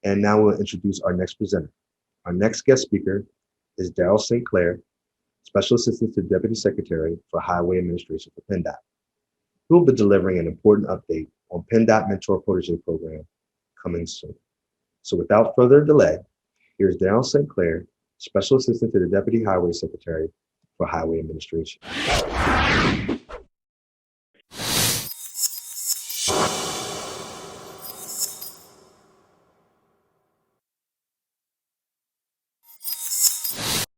And now we'll introduce our next presenter. Our next guest speaker is Daryl St. Clair, Special Assistant to Deputy Secretary for Highway Administration for PennDOT, who will be delivering an important update on PennDOT Mentor Protege program coming soon. So without further delay, here's Daryl St. Clair, Special Assistant to the Deputy Highway Secretary for Highway Administration.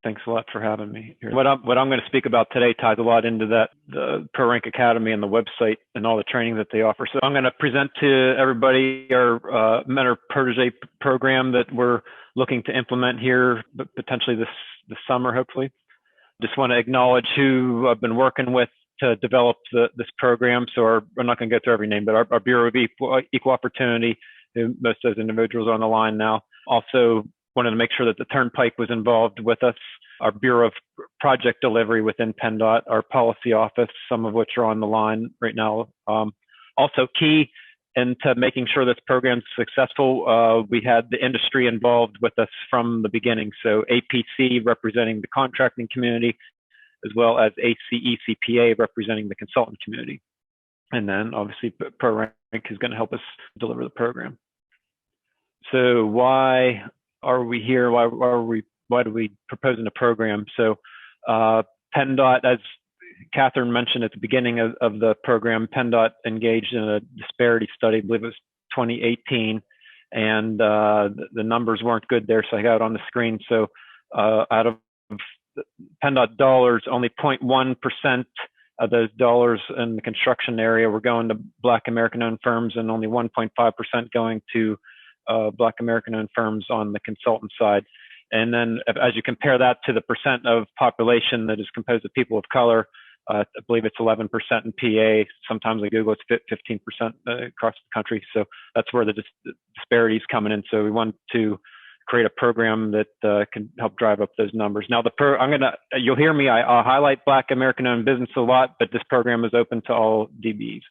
Thanks a lot for having me here. What I'm going to speak about today ties a lot into the ProRank Academy and the website and all the training that they offer. So I'm going to present to everybody our Mentor Protege program that we're looking to implement here, potentially this summer, hopefully. Just want to acknowledge who I've been working with to develop this program. So we're not going to go through every name, but our Bureau of Equal Opportunity, who most of those individuals are on the line now. Also wanted to make sure that the Turnpike was involved with us, our Bureau of Project Delivery within PennDOT, our policy office, some of which are on the line right now. Also key into making sure this program's successful, we had the industry involved with us from the beginning. So APC representing the contracting community, as well as ACECPA representing the consultant community. And then obviously ProRank is going to help us deliver the program. So why are we here? Why do we proposing a program? So PennDOT, as Catherine mentioned at the beginning of the program, PennDOT engaged in a disparity study, I believe it was 2018, and the numbers weren't good there, so I got it on the screen. So out of PennDOT dollars, only 0.1% of those dollars in the construction area were going to Black American-owned firms, and only 1.5% going to Black American-owned firms on the consultant side. And then as you compare that to the percent of population that is composed of people of color, I believe it's 11% in PA. Sometimes I Google it's 15% across the country. So that's where the disparities coming in. So we want to create a program that can help drive up those numbers. Now, you'll hear me, I'll highlight Black American-owned business a lot, but this program is open to all DBEs.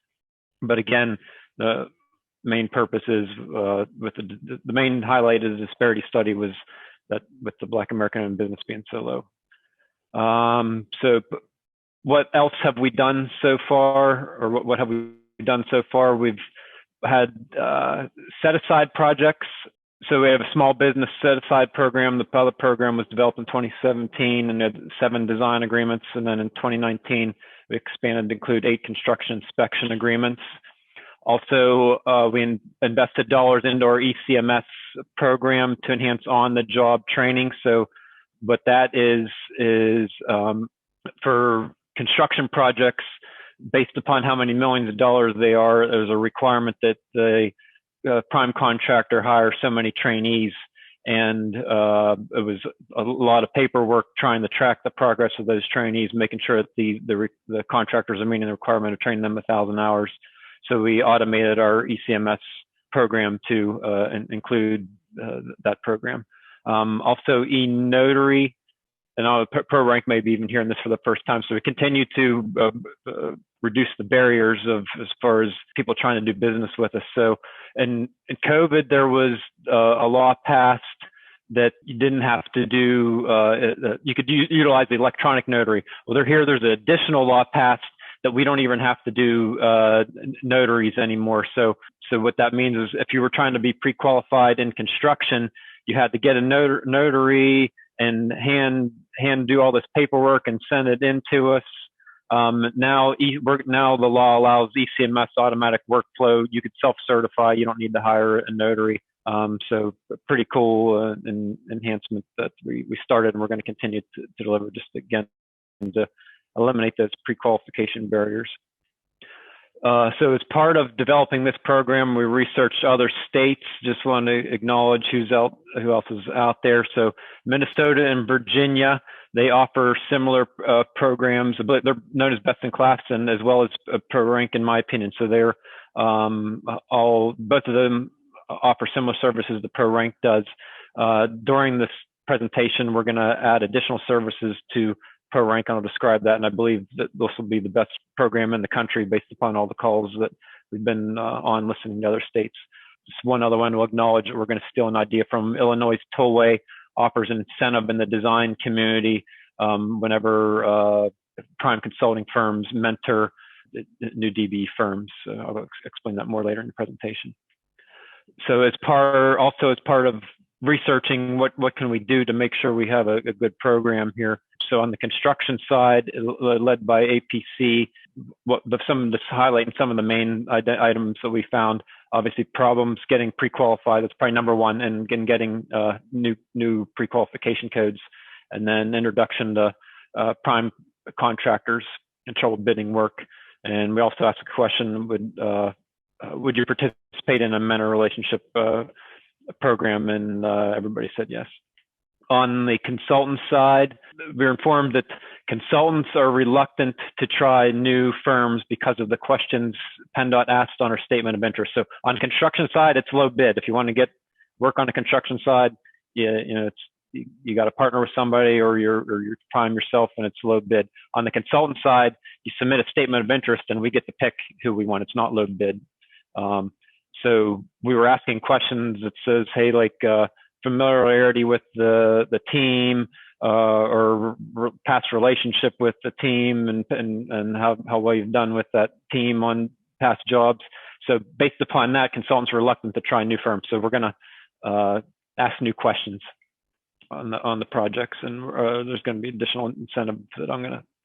But again, the main purpose is, the main highlight of the disparity study was that with the Black American-owned business being so low. So what else have we done so far, or what have we done so far? We've had set-aside projects. So we have a small business set-aside program. The pilot program was developed in 2017 and had 7 design agreements. And then in 2019, we expanded to include 8 construction inspection agreements. Also, we invested dollars into our ECMS program to enhance on-the-job training. So what that is for construction projects, based upon how many millions of dollars they are, there's a requirement that the prime contractor hire so many trainees. And it was a lot of paperwork trying to track the progress of those trainees, making sure that the contractors are meeting the requirement of training them 1,000 hours. So we automated our ECMS program to include that program. Also, e-notary, and ProRank may be even hearing this for the first time. So we continue to reduce the barriers as far as people trying to do business with us. So in COVID, there was a law passed that you didn't have to do, you could utilize the electronic notary. Well, there's an additional law passed that we don't even have to do notaries anymore. So what that means is if you were trying to be pre-qualified in construction, you had to get a notary and hand do all this paperwork and send it in to us. Now the law allows ECMS automatic workflow. You could self-certify. You don't need to hire a notary. So pretty cool enhancement that we started, and we're going to continue to deliver, just again to eliminate those pre-qualification barriers. So as part of developing this program, we researched other states. Just want to acknowledge who else is out there. So Minnesota and Virginia, they offer similar programs, but they're known as best in class, and as well as ProRank, in my opinion. So they're both of them offer similar services that ProRank does. During this presentation, we're going to add additional services to ProRank, and I'll describe that. And I believe that this will be the best program in the country based upon all the calls that we've been on listening to other states. just one other one, we'll acknowledge that we're going to steal an idea from Illinois' Tollway offers an incentive in the design community whenever prime consulting firms mentor new DB firms. I'll explain that more later in the presentation. So as part of researching what can we do to make sure we have a good program here. So on the construction side, led by APC, highlighting some of the main items that we found. Obviously, problems getting pre-qualified, that's probably number one, and getting new pre-qualification codes, and then introduction to prime contractors and trouble bidding work. And we also asked a question, would you participate in a mentor relationship program? And everybody said yes. On the consultant side, we're informed that consultants are reluctant to try new firms because of the questions PennDOT asked on our statement of interest. So on construction side, it's low bid. If you want to get work on the construction side, you got to partner with somebody, or you're prime yourself, and it's low bid. On the consultant side, you submit a statement of interest, and we get to pick who we want. It's not low bid. So we were asking questions that says, hey, like familiarity with the team, or past relationship with the team, and how well you've done with that team on past jobs. So based upon that, consultants are reluctant to try new firms. So we're going to ask new questions on the projects, and there's going to be additional incentives that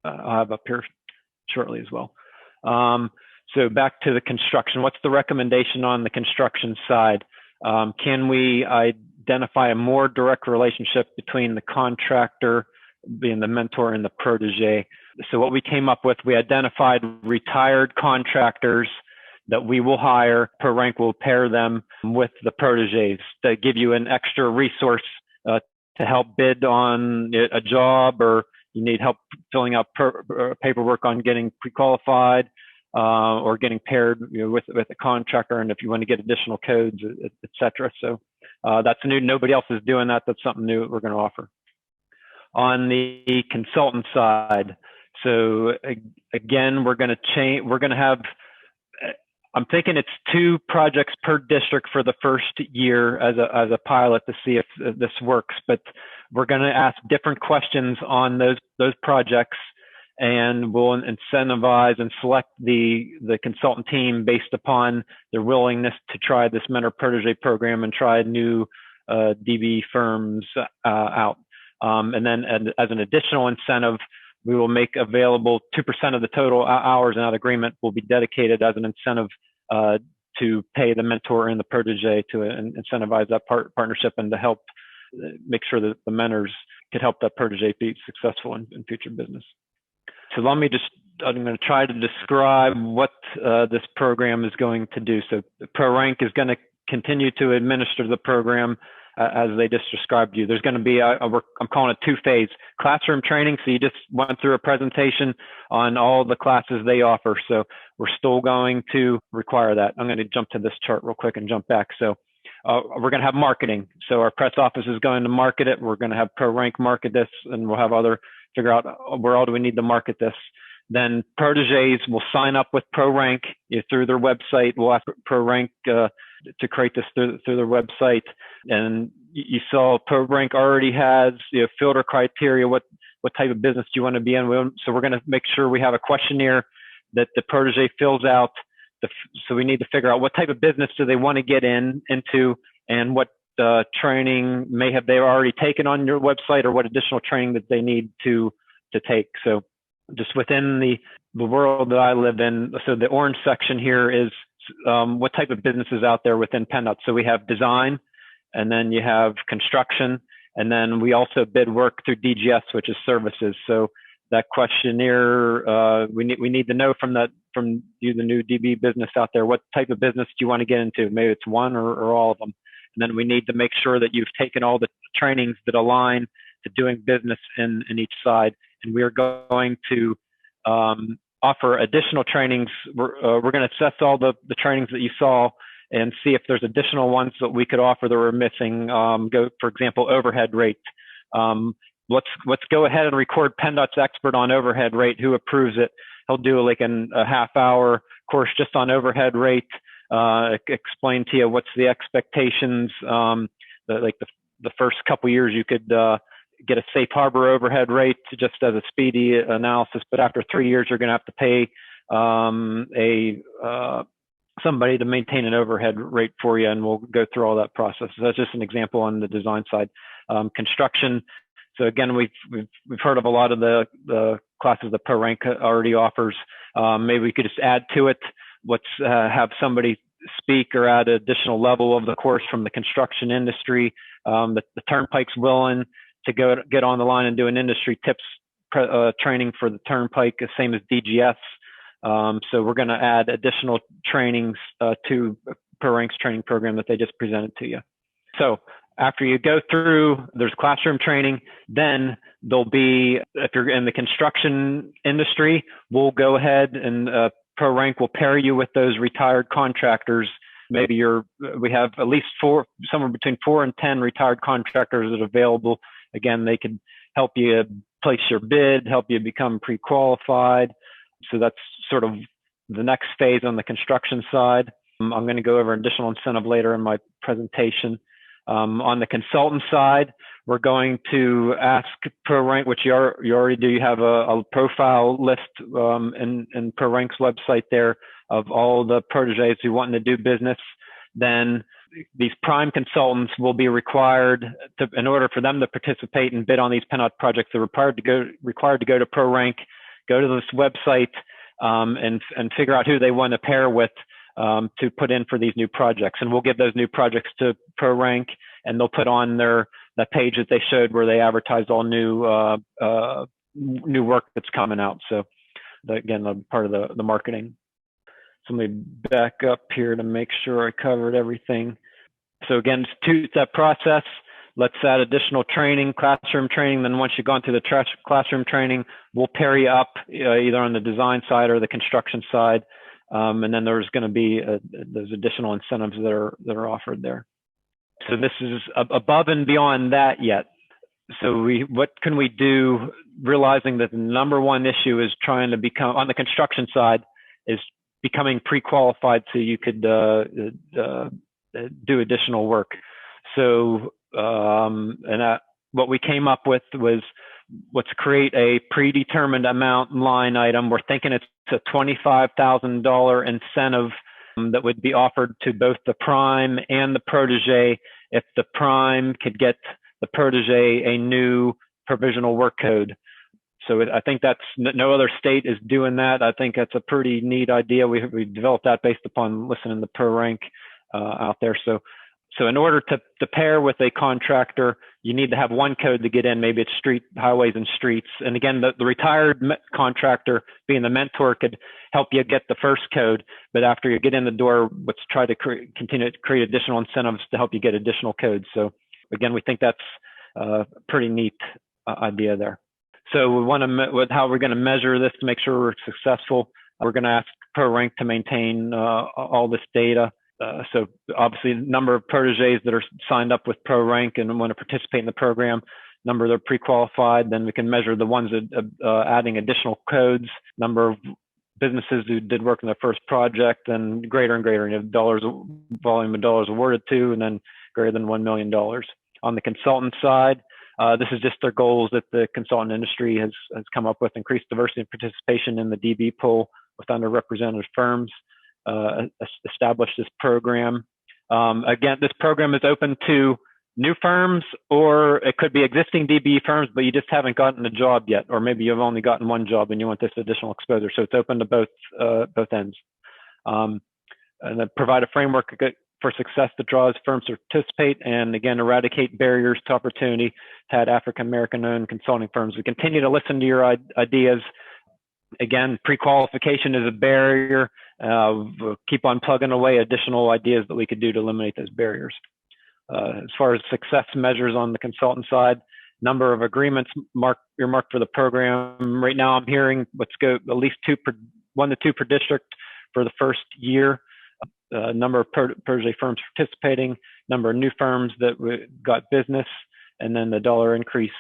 I'll have up here shortly as well. So back to the construction. What's the recommendation on the construction side? Can we identify a more direct relationship between the contractor, being the mentor, and the protege? So what we came up with, we identified retired contractors that we will hire. Per rank will pair them with the proteges to give you an extra resource to help bid on a job, or you need help filling out paperwork on getting pre-qualified, or getting paired with a contractor, and if you want to get additional codes, et cetera. So that's new. Nobody else is doing that. That's something new that we're going to offer. On the consultant side, so again, we're going to change. We're going to have, I'm thinking it's 2 projects per district for the first year as a pilot to see if this works. But we're going to ask different questions on those projects, and we'll incentivize and select the consultant team based upon their willingness to try this mentor protege program and try new DB firms out. And then as an additional incentive, we will make available 2% of the total hours in that agreement will be dedicated as an incentive to pay the mentor and the protege to incentivize that partnership, and to help make sure that the mentors could help that protege be successful in future business. So I'm going to try to describe what this program is going to do. So ProRank is going to continue to administer the program as they just described to you. There's going to be, I'm calling it 2-phase classroom training. So you just went through a presentation on all the classes they offer. So we're still going to require that. I'm going to jump to this chart real quick and jump back. So we're going to have marketing. So our press office is going to market it. We're going to have ProRank market this, and we'll have figure out where all do we need to market this. Then proteges will sign up with ProRank through their website. We'll ask ProRank to create this through their website. And you saw ProRank already has filter criteria. What type of business do you want to be in? So we're going to make sure we have a questionnaire that the protege fills out. So we need to figure out what type of business do they want to get into, and what training they already taken on your website, or what additional training that they need to take. So just within the world that I live in, so the orange section here is what type of business is out there within PennDOT. So we have design, and then you have construction, and then we also bid work through DGS, which is services. So that questionnaire, we need to know from you, the new DB business out there, what type of business do you want to get into? Maybe it's one or all of them. And then we need to make sure that you've taken all the trainings that align to doing business in each side. And we are going to offer additional trainings. We're going to assess all the trainings that you saw and see if there's additional ones that we could offer that we're missing. For example, overhead rate. Let's go ahead and record PennDOT's expert on overhead rate, who approves it. He'll do like a half-hour course just on overhead rate. explain to you what's the expectations. Like the first couple years, you could get a safe harbor overhead rate just as a speedy analysis, but after 3 years, you're going to have to pay somebody to maintain an overhead rate for you, and we'll go through all that process. So that's just an example on the design side. Construction. So again, we've heard of a lot of the classes that ProRank already offers. Maybe we could just add to it. Let's have somebody speak or add an additional level of the course from the construction industry. The Turnpike's willing to get on the line and do an industry tips training for the Turnpike, the same as DGS. So we're going to add additional trainings to ProRank's training program that they just presented to you. So after you go through, there's classroom training, then there'll be, if you're in the construction industry, we'll go ahead and ProRank will pair you with those retired contractors. Maybe we have at least somewhere between 4 and 10 retired contractors that are available. Again, they can help you place your bid, help you become pre-qualified. So that's sort of the next phase on the construction side. I'm going to go over additional incentive later in my presentation. On the consultant side, we're going to ask ProRank, which you already do. You have a profile list in ProRank's website there of all the proteges who want to do business. Then these prime consultants will be required to, in order for them to participate and bid on these PennDOT projects, they're required to go to ProRank, go to this website, and figure out who they want to pair with to put in for these new projects. And we'll give those new projects to ProRank, and they'll put on that page that they showed where they advertised all new work that's coming out. So again, part of the marketing. So let me back up here to make sure I covered everything. So again, it's a two-step process. Let's add additional training, classroom training. Then once you've gone through the classroom training, we'll pair you up either on the design side or the construction side. And then there's going to be those additional incentives that are offered there. So this is above and beyond that yet. So what can we do, realizing that the number one issue is trying to become, on the construction side, is becoming pre-qualified so you could do additional work. So what we came up with was, let's create a predetermined amount line item. We're thinking it's a $25,000 incentive that would be offered to both the prime and the protege if the prime could get the protege a new provisional work code. So I think that's, no other state is doing that. I think that's a pretty neat idea. We developed that based upon listening to ProRank out there. So in order to pair with a contractor, you need to have one code to get in. Maybe it's highways and streets. And again, the retired contractor, being the mentor, could help you get the first code. But after you get in the door, let's try to continue to create additional incentives to help you get additional codes. So again, we think that's a pretty neat idea there. So we want to, how we're going to measure this to make sure we're successful. We're going to ask ProRank to maintain all this data. So obviously, the number of proteges that are signed up with ProRank and want to participate in the program, number that are pre-qualified. Then we can measure the ones that adding additional codes, number of businesses who did work in their first project, and greater, volume of dollars awarded to, and then greater than $1 million. On the consultant side, this is just their goals that the consultant industry has come up with: increased diversity and participation in the DB pool with underrepresented firms. Establish this program. Again, this program is open to new firms, or it could be existing DB firms, but you just haven't gotten a job yet, or maybe you've only gotten one job and you want this additional exposure. So it's open to both ends. And then provide a framework for success that draws firms to participate, and again, eradicate barriers to opportunity to add African-American-owned consulting firms. We continue to listen to your ideas. Again, pre-qualification is a barrier. We'll keep on plugging away additional ideas that we could do to eliminate those barriers. As far as success measures on the consultant side, number of agreements earmarked for the program. Right now, I'm hearing let's go at least 1 to 2 per district for the first year. Number of protege firms participating, number of new firms that got business, and then the dollar increase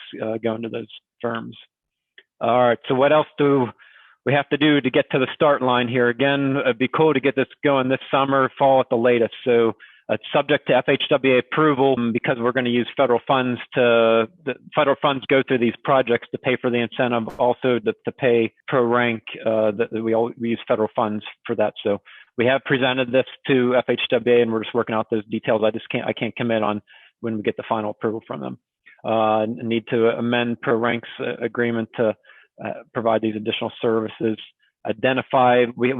going to those firms. All right, so what else do we have to do to get to the start line here. Again, it'd be cool to get this going this summer, fall at the latest. So it's subject to FHWA approval because we're going to use federal funds the federal funds go through these projects to pay for the incentive, also to pay pro rank, that we use federal funds for that. So we have presented this to FHWA and we're just working out those details. I can't commit on when we get the final approval from them. Need to amend pro rank's agreement to provide these additional services. Identify, we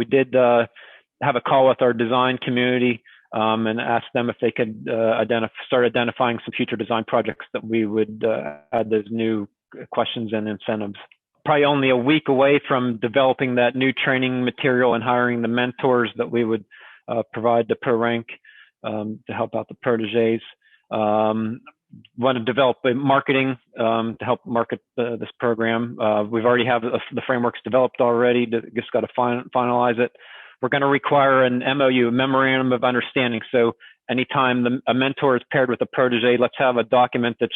did have a call with our design community and ask them if they could start identifying some future design projects that we would add those new questions and incentives. Probably only a week away from developing that new training material and hiring the mentors that we would provide to pro rank to help out the proteges. Want to develop a marketing to help market this program. We've already have the frameworks developed already. Just got to finalize it. We're going to require an MOU, a memorandum of understanding. So anytime a mentor is paired with a protege, let's have a document that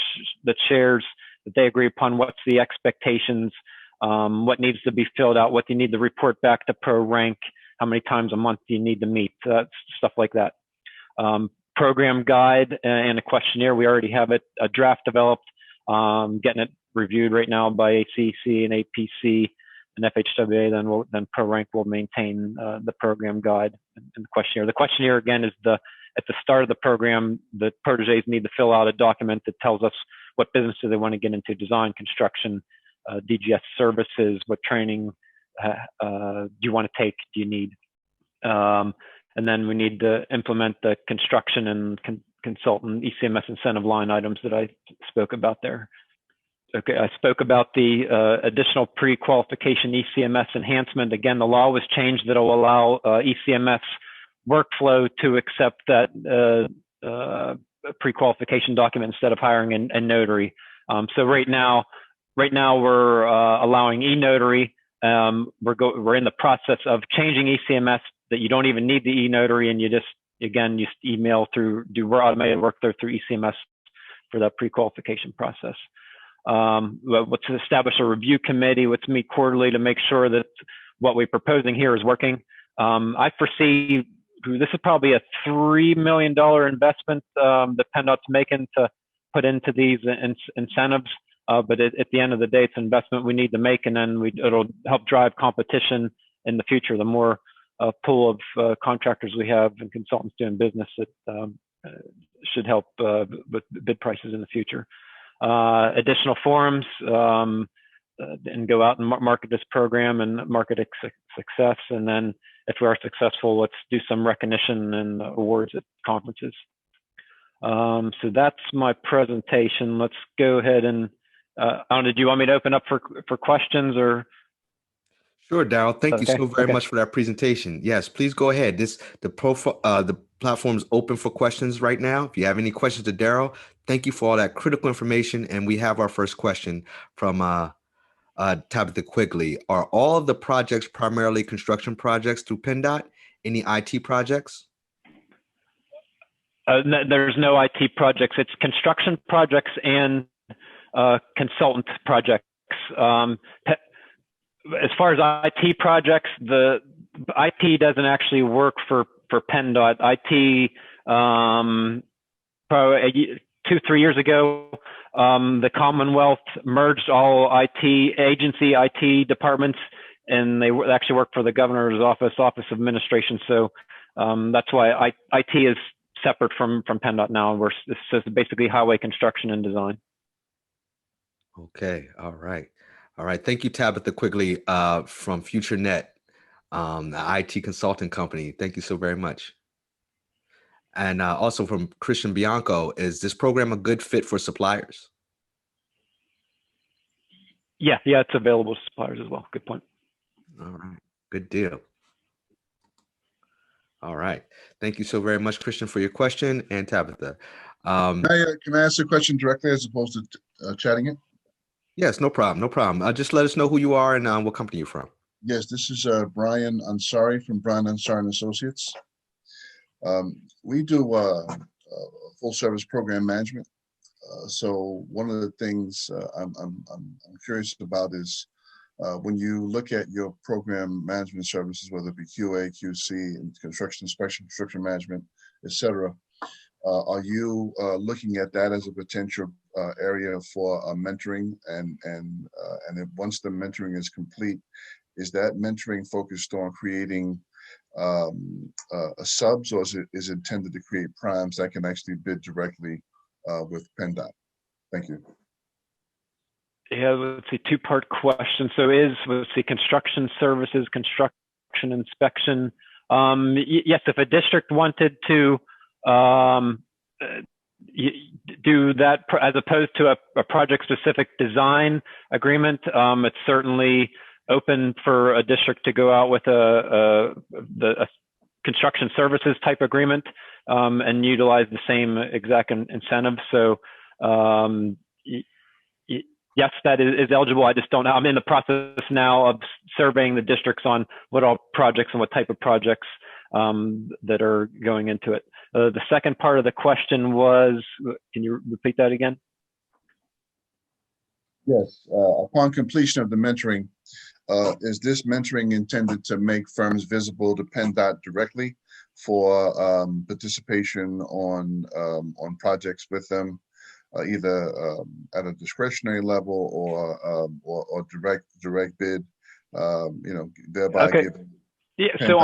shares that they agree upon what's the expectations, what needs to be filled out, what you need to report back to pro rank, how many times a month do you need to meet, stuff like that. Program guide and a questionnaire. We already have a draft developed, getting it reviewed right now by ACC and APC and FHWA. Then pro rank will maintain the program guide and the questionnaire. The questionnaire again is at the start of the program, the proteges need to fill out a document that tells us what business do they want to get into: design, construction, DGS services, what training do you want to take, do you need? And then we need to implement the construction and consultant ECMS incentive line items that I spoke about there. Okay, I spoke about the additional pre-qualification ECMS enhancement. Again, the law was changed that will allow ECMS workflow to accept that pre-qualification document instead of hiring a notary. So right now we're allowing e-notary. We're in the process of changing ECMS that you don't even need the e-notary, and you just email through, do automated workflow through ECMS for that pre-qualification process. Let's establish a review committee. Let's meet quarterly to make sure that what we're proposing here is working. I foresee this is probably a $3 million investment that PennDOT's making to put into these incentives. But at the end of the day, it's an investment we need to make, and then it'll help drive competition in the future. The more pool of contractors we have and consultants doing business, it should help with bid prices in the future. Additional forums and go out and market this program and market its success. And then if we are successful, let's do some recognition and awards at conferences. So that's my presentation. Let's go ahead and do you want me to open up for questions or? Sure, Darryl. Thank you so very much for that presentation. Yes, please go ahead. The platform is open for questions right now. If you have any questions to Darryl, thank you for all that critical information. And we have our first question from Tabitha Quigley. Are all of the projects primarily construction projects through PennDOT? Any IT projects? No, there's no IT projects. It's construction projects and consultant projects. As far as IT projects, the IT doesn't actually work for PennDOT. IT, probably 2-3 years ago, the Commonwealth merged all IT agency IT departments, and they actually work for the governor's office of administration. So that's why IT is separate from PennDOT now. This is basically highway construction and design. Okay. All right. Thank you, Tabitha Quigley from FutureNet, the IT consulting company. Thank you so very much. And also from Christian Bianco, is this program a good fit for suppliers? Yeah, it's available to suppliers as well. Good point. All right. Good deal. All right. Thank you so very much, Christian, for your question, and Tabitha. Can I ask a question directly as opposed to chatting it? Yes, no problem. Just let us know who you are and what company you're from. Yes, this is Brian Ansari from Brian Ansari and Associates. We do full service program management. So one of the things I'm curious about is When you look at your program management services, whether it be QA, QC, and construction inspection, construction management, et cetera, are you looking at that as a potential area for mentoring? And if once the mentoring is complete, is that mentoring focused on creating subs, or is it intended to create primes that can actually bid directly with PennDOT? Thank you. Yeah, let's see, two-part question. So let's see, construction services, construction inspection. Yes, if a district wanted to do that as opposed to a project-specific design agreement, it's certainly open for a district to go out with a construction services type agreement and utilize the same exact incentives. So yes, that is eligible. I just don't know. I'm in the process now of surveying the districts on what all projects and what type of projects that are going into it. The second part of the question was, can you repeat that again? Yes. Upon completion of the mentoring, is this mentoring intended to make firms visible to PennDOT directly for participation on projects with them, either at a discretionary level or direct bid, thereby okay. giving. Yeah. PennDOT. So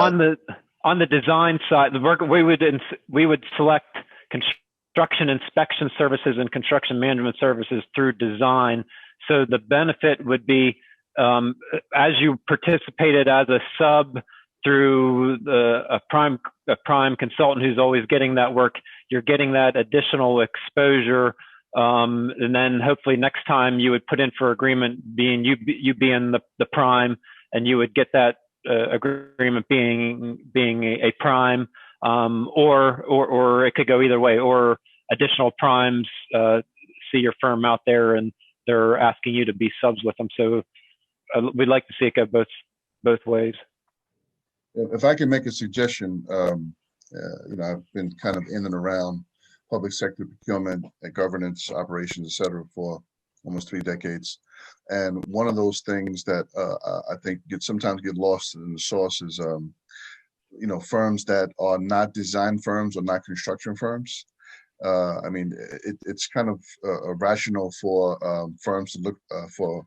on the design side, the work we would select construction inspection services and construction management services through design. So the benefit would be as you participated as a sub through a prime consultant who's always getting that work, you're getting that additional exposure. And then hopefully next time you would put in for agreement being you being the prime, and you would get that agreement being a prime, or it could go either way, or additional primes see your firm out there and they're asking you to be subs with them. So we'd like to see it go both ways. If I can make a suggestion, I've been kind of in and around public sector procurement, governance, operations, et cetera, for almost 3 decades. And one of those things that I think sometimes get lost in the sauce is, firms that are not design firms or not construction firms. It's kind of rational for firms to look for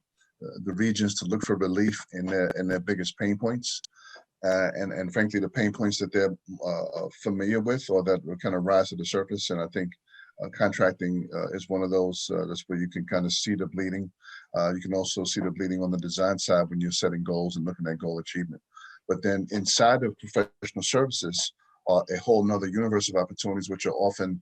the regions to look for relief in their biggest pain points. And frankly, the pain points that they're familiar with or that will kind of rise to the surface. And I think contracting is one of those. That's where you can kind of see the bleeding. You can also see the bleeding on the design side when you're setting goals and looking at goal achievement. But then inside of professional services are a whole nother universe of opportunities, which are often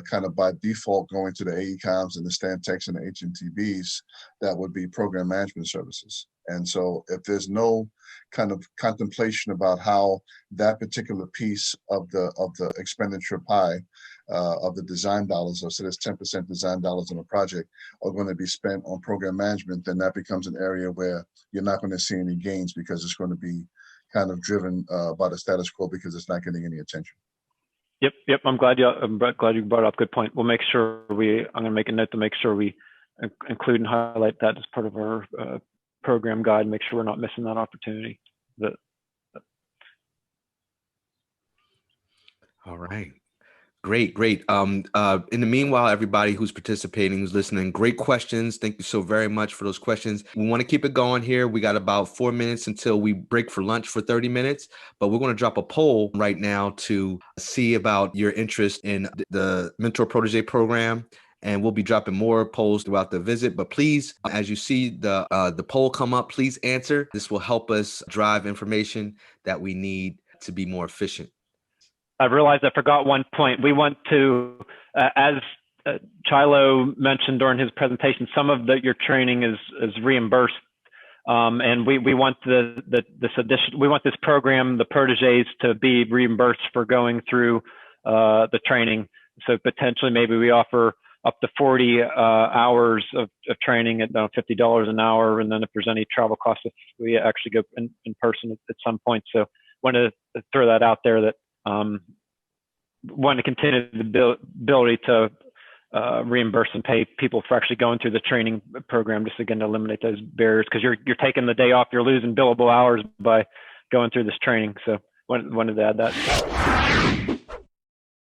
kind of by default going to the AECOMs and the Stantechs and the HNTBs. That would be program management services. And so if there's no kind of contemplation about how that particular piece of the expenditure pie of the design dollars, or so there's 10% design dollars on a project, are going to be spent on program management, then that becomes an area where you're not going to see any gains because it's going to be kind of driven by the status quo because it's not getting any attention. Yep. I'm glad you brought up. Good point. We'll make sure I'm going to make a note to make sure we include and highlight that as part of our program guide. Make sure we're not missing that opportunity. All right. Great. In the meanwhile, everybody who's participating, who's listening, great questions. Thank you so very much for those questions. We want to keep it going here. We got about 4 minutes until we break for lunch for 30 minutes, but we're going to drop a poll right now to see about your interest in the Mentor Protege program. And we'll be dropping more polls throughout the visit. But please, as you see the poll come up, please answer. This will help us drive information that we need to be more efficient. I realized I forgot one point. We want to, as Chilo mentioned during his presentation, some of your training is reimbursed, and we want we want this program, the Proteges, to be reimbursed for going through the training. So potentially, maybe we offer up to 40 hours of training at $50 an hour, and then if there's any travel costs, if we actually go in person at some point. So want to throw that out there that want to continue the ability to reimburse and pay people for actually going through the training program, just again to eliminate those barriers, because you're taking the day off, you're losing billable hours by going through this training. So wanted to add that.